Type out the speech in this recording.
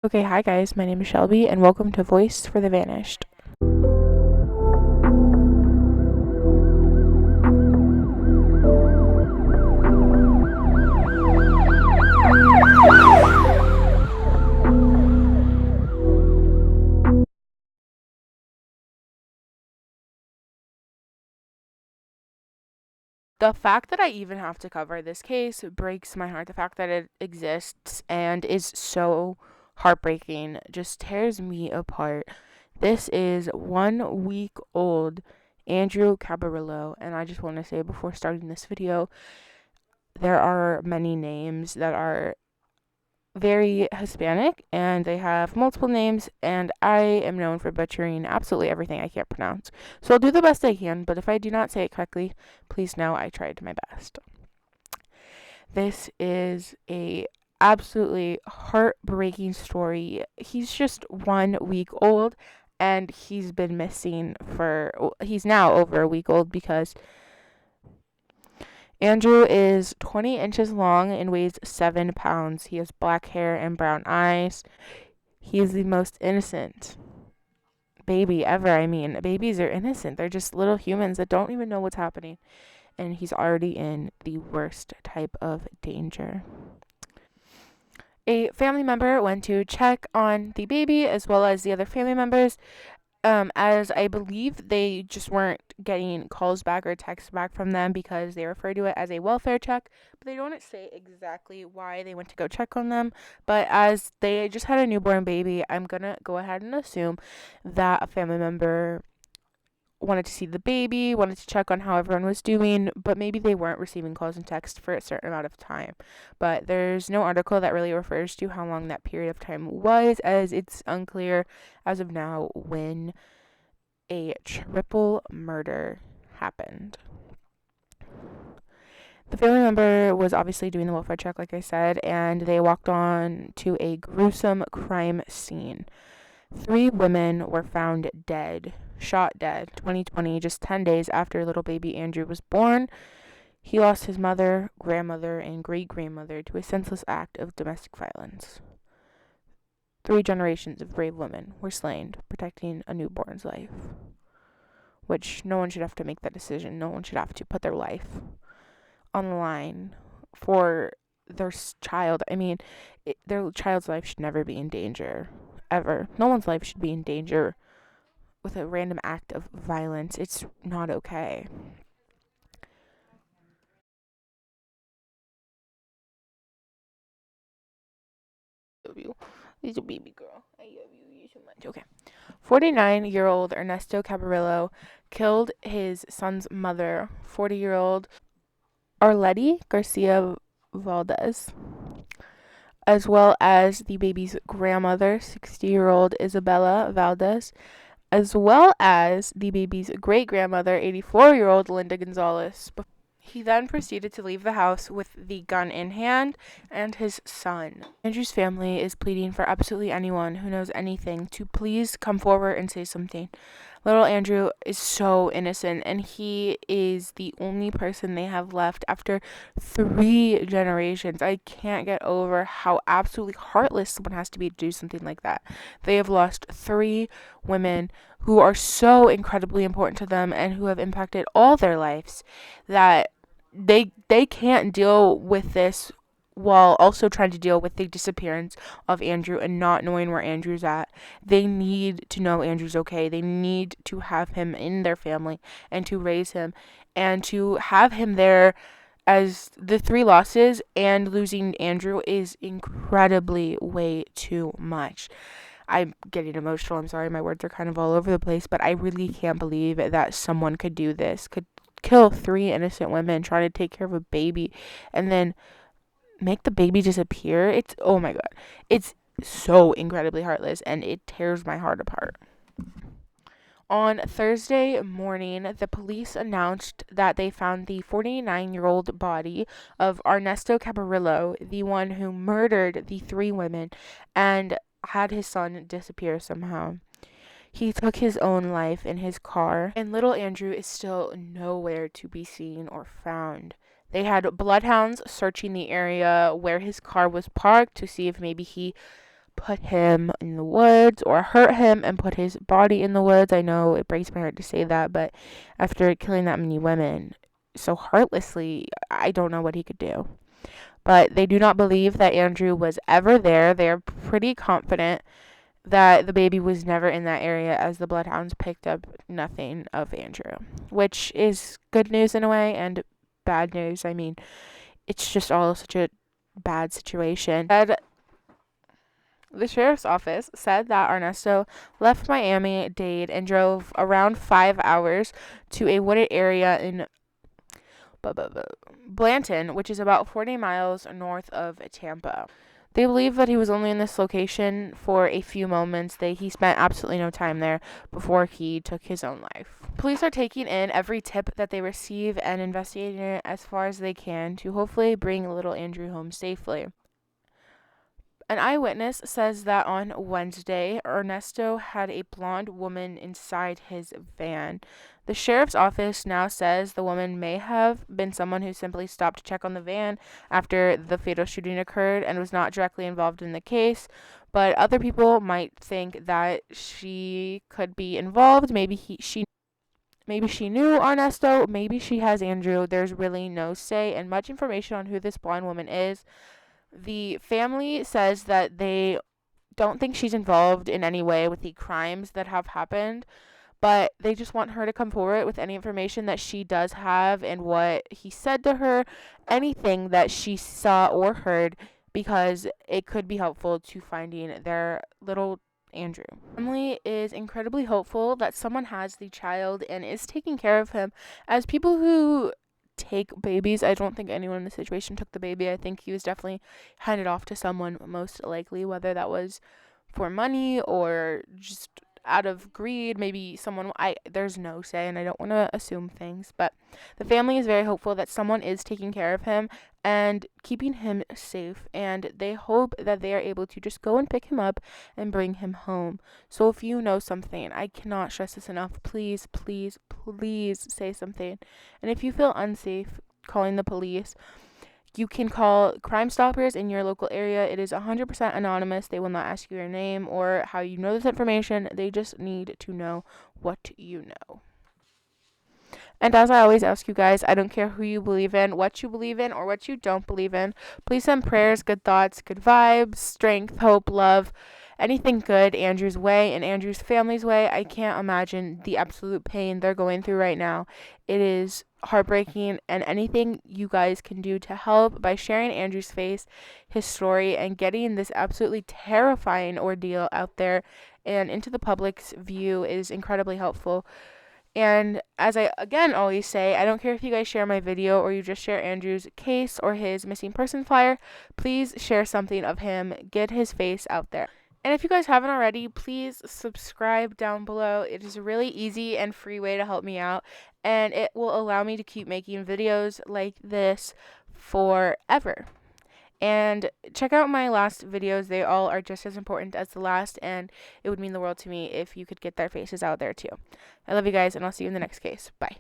Okay, hi guys, my name is Shelby, and welcome to Voice for the Vanished. The fact that I even have to cover this case breaks my heart. The fact that it exists and is so heartbreaking just tears me apart. This is 1 week old Andrew Cabarillo, and I just want to say before starting this video, there are many names that are very Hispanic and they have multiple names, and I am known for butchering absolutely everything I can't pronounce. So I'll do the best I can, but if I do not say it correctly, please know I tried my best. This is a absolutely heartbreaking story. He's just 1 week old and he's been missing he's now over a week old because Andrew is 20 inches long and weighs 7 pounds. He has black hair and brown eyes. He is the most innocent baby ever. I mean, babies are innocent. They're just little humans that don't even know what's happening. And he's already in the worst type of danger. A family member went to check on the baby as well as the other family members, as I believe they just weren't getting calls back or texts back from them because they refer to it as a welfare check, but they don't say exactly why they went to go check on them. But as they just had a newborn baby, I'm gonna go ahead and assume that a family member wanted to see the baby, wanted to check on how everyone was doing, but maybe they weren't receiving calls and texts for a certain amount of time. But there's no article that really refers to how long that period of time was, as it's unclear as of now when a triple murder happened. The family member was obviously doing the welfare check, like I said, and they walked on to a gruesome crime scene. 3 women were found dead, shot dead, 2020, just 10 days after little baby Andrew was born. He lost his mother, grandmother, and great-grandmother to a senseless act of domestic violence. 3 generations of brave women were slain protecting a newborn's life, which no one should have to make that decision. No one should have to put their life on the line for their child. I mean, their child's life should never be in danger, ever. No one's life should be in danger with a random act of violence. It's not okay. I love you. Little baby girl. I love you so much. Okay. 49-year-old Ernesto Cabarillo killed his son's mother, 40-year-old Arleti Garcia Valdez, as well as the baby's grandmother, 60-year-old Isabella Valdez, as well as the baby's great-grandmother, 84-year-old Linda Gonzalez. He then proceeded to leave the house with the gun in hand and his son. Andrew's family is pleading for absolutely anyone who knows anything to please come forward and say something. Little Andrew is so innocent, and he is the only person they have left after 3 generations. I can't get over how absolutely heartless someone has to be to do something like that. They have lost 3 women who are so incredibly important to them and who have impacted all their lives, that they can't deal with this while also trying to deal with the disappearance of Andrew and not knowing where Andrew's at. They need to know Andrew's okay. They need to have him in their family and to raise him and to have him there, as the 3 losses and losing Andrew is incredibly way too much. I'm getting emotional. I'm sorry, my words are kind of all over the place, but I really can't believe that someone could do this, could kill 3 innocent women trying to take care of a baby and then make the baby disappear. It's, oh my god, it's so incredibly heartless and it tears my heart apart. On Thursday morning, the police announced that they found the 49-year-old body of Ernesto Cabarillo, the one who murdered the 3 women and had his son disappear somehow. He took his own life in his car, and little Andrew is still nowhere to be seen or found. They had bloodhounds searching the area where his car was parked to see if maybe he put him in the woods or hurt him and put his body in the woods. I know it breaks my heart to say that, but after killing that many women so heartlessly, I don't know what he could do. But they do not believe that Andrew was ever there. They are pretty confident that the baby was never in that area, as the bloodhounds picked up nothing of Andrew, which is good news in a way and bad news. I mean, it's just all such a bad situation. The sheriff's office said that Ernesto left Miami-Dade and drove around 5 hours to a wooded area in Blanton, which is about 40 miles north of Tampa. They believe that he was only in this location for a few moments. He spent absolutely no time there before he took his own life. Police are taking in every tip that they receive and investigating it as far as they can to hopefully bring little Andrew home safely. An eyewitness says that on Wednesday, Ernesto had a blonde woman inside his van. The sheriff's office now says the woman may have been someone who simply stopped to check on the van after the fatal shooting occurred and was not directly involved in the case, but other people might think that she could be involved. Maybe she knew Ernesto, maybe she has Andrew. There's really no say and much information on who this blonde woman is. The family says that they don't think she's involved in any way with the crimes that have happened, but they just want her to come forward with any information that she does have and what he said to her, anything that she saw or heard, because it could be helpful to finding their little Andrew. Family is incredibly hopeful that someone has the child and is taking care of him. As people who take babies, I don't think anyone in the situation took the baby. I think he was definitely handed off to someone, most likely, whether that was for money or just out of greed. Maybe someone, there's no say, and I don't want to assume things, but the family is very hopeful that someone is taking care of him and keeping him safe, and they hope that they are able to just go and pick him up and bring him home. So if you know something, I cannot stress this enough, please, please, please say something. And if you feel unsafe calling the police, you can call Crime Stoppers in your local area. It is 100% anonymous. They will not ask you your name or how you know this information. They just need to know what you know. And as I always ask you guys, I don't care who you believe in, what you believe in, or what you don't believe in. Please send prayers, good thoughts, good vibes, strength, hope, love, anything good Andrew's way and Andrew's family's way. I can't imagine the absolute pain they're going through right now. It is heartbreaking, and anything you guys can do to help by sharing Andrew's face, his story, and getting this absolutely terrifying ordeal out there and into the public's view is incredibly helpful. And as I again always say, I don't care if you guys share my video or you just share Andrew's case or his missing person flyer. Please share something of him. Get his face out there. And if you guys haven't already, please subscribe down below. It is a really easy and free way to help me out, and it will allow me to keep making videos like this forever. And check out my last videos. They all are just as important as the last, and it would mean the world to me if you could get their faces out there too. I love you guys, and I'll see you in the next case. Bye.